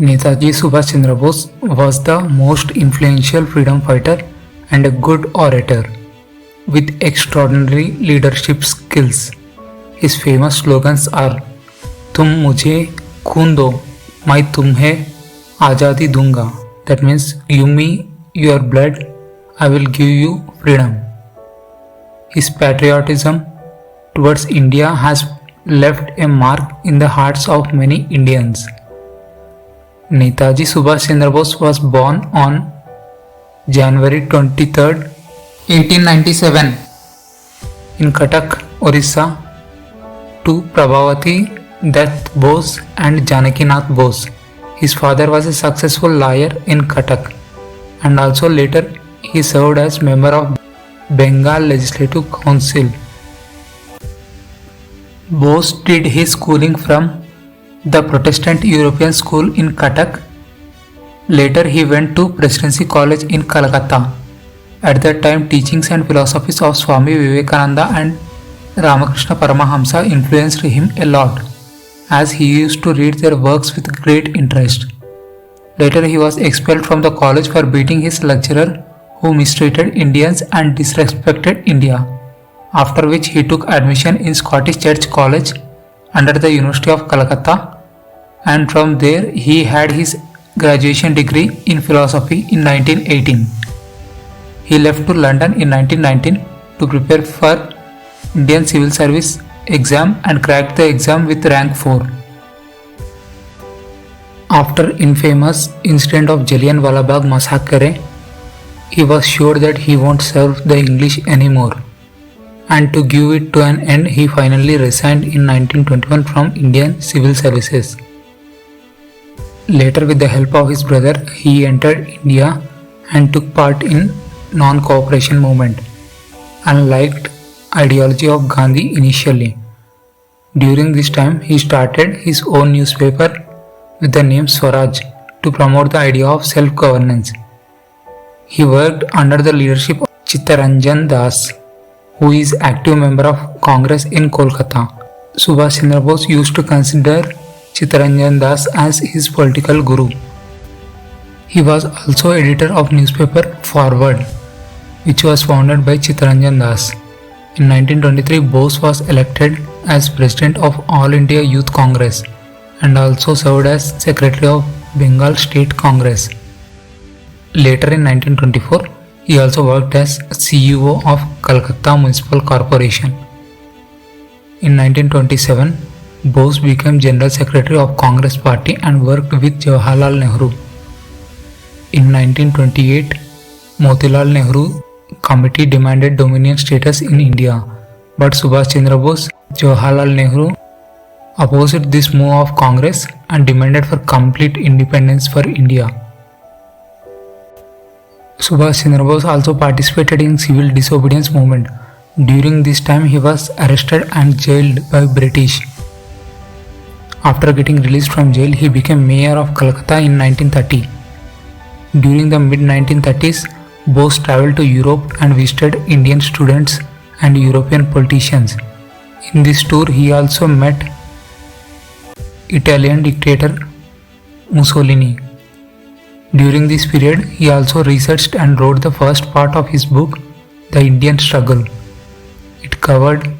Netaji Subash Chandra Bose was the most influential freedom fighter and a good orator with extraordinary leadership skills. His famous slogans are तुम मुझे खून दो, मैं तुम्हें आज़ादी दूंगा. That means give me your blood, I will give you freedom. His patriotism towards India has left a mark in the hearts of many Indians. Netaji Subash Chandra Bose was born on January 23rd, 1897 in Cuttack, Orissa to Prabhavati Dutt Bose and Janaki Nath Bose. His father was a successful lawyer in Cuttack and also later he served as member of Bengal Legislative Council. Bose did his schooling from the Protestant European School in Cuttack. Later he went to Presidency College in Calcutta. At that time, teachings and philosophies of Swami Vivekananda and Ramakrishna Paramahamsa influenced him a lot, as he used to read their works with great interest. Later he was expelled from the college for beating his lecturer who mistreated Indians and disrespected India, after which he took admission in Scottish Church College under the University of Calcutta, and from there he had his graduation degree in philosophy in 1918. He left to London in 1919 to prepare for Indian Civil Service exam and cracked the exam with rank 4. After infamous incident of Jallianwala Bagh massacre, he was sure that he won't serve the English anymore, and to give it to an end he finally resigned in 1921 from Indian Civil Services. Later, with the help of his brother, he entered India and took part in non-cooperation movement and liked ideology of Gandhi initially. During this time, he started his own newspaper with the name Swaraj to promote the idea of self-governance. He worked under the leadership of Chittaranjan Das, who is active member of Congress in Kolkata. Subhash Chandra Bose used to consider Chittaranjan Das as his political guru. He was also editor of newspaper Forward, which was founded by Chittaranjan Das. In 1923, Bose was elected as president of All India Youth Congress and also served as secretary of Bengal State Congress. Later in 1924, he also worked as CEO of Calcutta Municipal Corporation. In 1927, Bose became General Secretary of Congress Party and worked with Jawaharlal Nehru. In 1928, Motilal Nehru Committee demanded dominion status in India, but Subhash Chandra Bose, Jawaharlal Nehru opposed this move of Congress and demanded for complete independence for India. Subhash Chandra Bose also participated in civil disobedience movement. During this time, he was arrested and jailed by British. After getting released from jail, he became mayor of Calcutta in 1930. During the mid-1930s, Bose traveled to Europe and visited Indian students and European politicians. In this tour, he also met Italian dictator Mussolini. During this period, he also researched and wrote the first part of his book, The Indian Struggle. It covered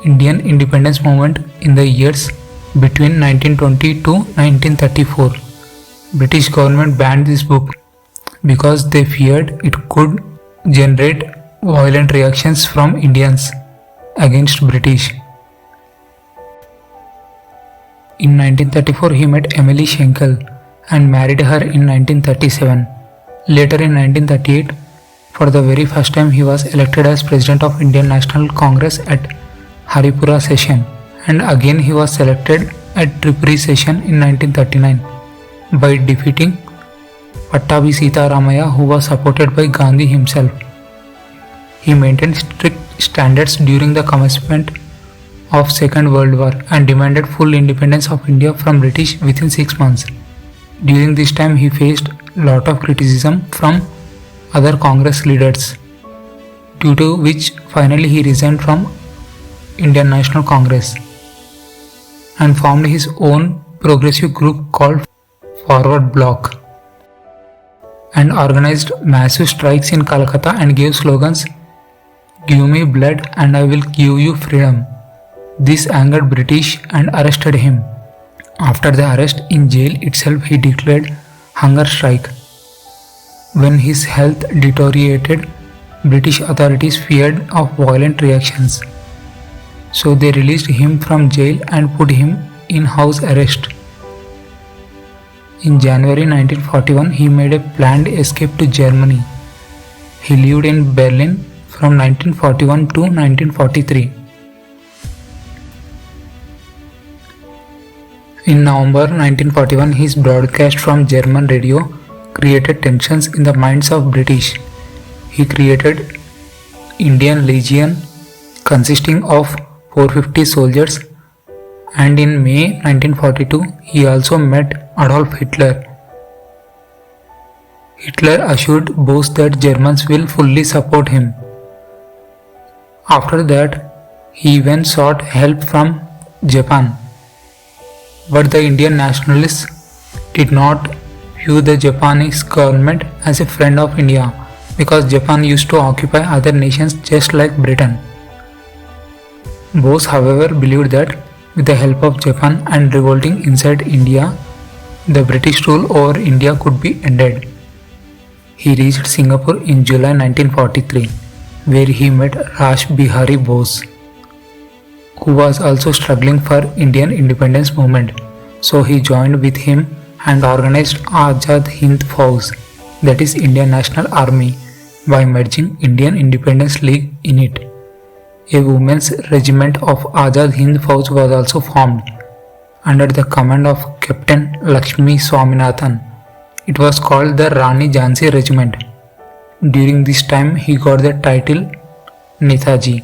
Indian independence movement in the years between 1920 to 1934. British government banned this book because they feared it could generate violent reactions from Indians against British. In 1934, he met Emily Schenkel and married her in 1937. Later in 1938, for the very first time, he was elected as President of Indian National Congress at Haripura session, and again he was selected at Tripuri session in 1939 by defeating Pattabhi Sitaramaya, who was supported by Gandhi himself. He maintained strict standards during the commencement of Second World War and demanded full independence of India from British within 6 months. During this time, he faced lot of criticism from other Congress leaders, due to which finally he resigned from Indian National Congress and formed his own progressive group called forward bloc and organized massive strikes in Calcutta and gave slogans, "Give me blood and I will give you freedom." This angered British and arrested him. After the arrest, in jail itself he declared hunger strike. When his health deteriorated, British authorities feared of violent reactions. So they released him from jail and put him in house arrest. In January 1941, he made a planned escape to Germany. He lived in Berlin from 1941 to 1943. In November 1941, his broadcast from German radio created tensions in the minds of British. He created Indian Legion consisting of 450 soldiers, and in May 1942 he also met Adolf Hitler. Hitler assured Bose that Germans will fully support him. After that, he even sought help from Japan. But the Indian nationalists did not view the Japanese government as a friend of India because Japan used to occupy other nations just like Britain. Bose, however, believed that with the help of Japan and revolting inside India, the British rule over India could be ended. He reached Singapore in July 1943, where he met Rash Bihari Bose, who was also struggling for Indian independence movement. So he joined with him and organized Azad Hind Fauj, that is Indian National Army, by merging Indian Independence League in it. A women's regiment of Azad Hind Fauj was also formed under the command of Captain Lakshmi Swaminathan. It was called the Rani Jhansi Regiment. During this time, he got the title Netaji.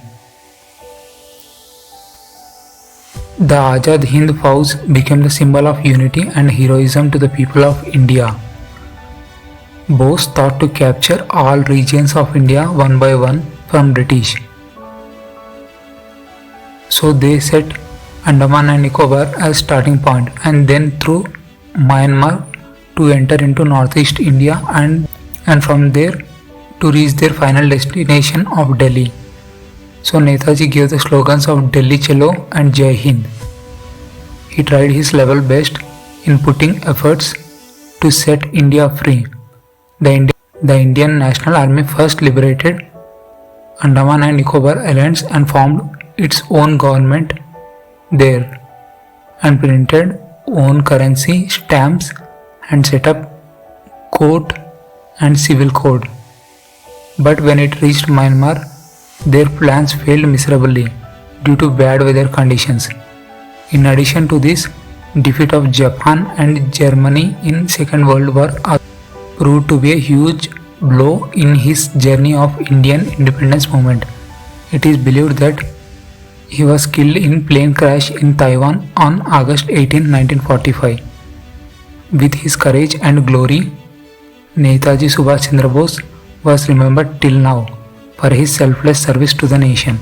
The Azad Hind Fauj became the symbol of unity and heroism to the people of India. Bose thought to capture all regions of India one by one from British. So they set Andaman and Nicobar as starting point and then through Myanmar to enter into northeast India and from there to reach their final destination of Delhi. So Netaji gave the slogans of Delhi Chalo and Jai Hind. He tried his level best in putting efforts to set India free. The Indian National Army first liberated Andaman and Nicobar Islands and formed its own government there and printed own currency, stamps and set up court and civil code. But when it reached Myanmar, their plans failed miserably due to bad weather conditions. In addition to this, defeat of Japan and Germany in Second World War proved to be a huge blow in his journey of Indian independence movement. It is believed that he was killed in plane crash in Taiwan on August 18, 1945. With his courage and glory, Netaji Subash Chandra Bose was remembered till now for his selfless service to the nation.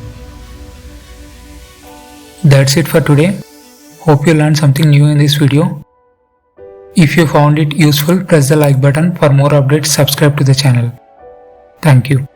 That's it for today. Hope you learned something new in this video. If you found it useful, press the like button. For more updates, subscribe to the channel. Thank you.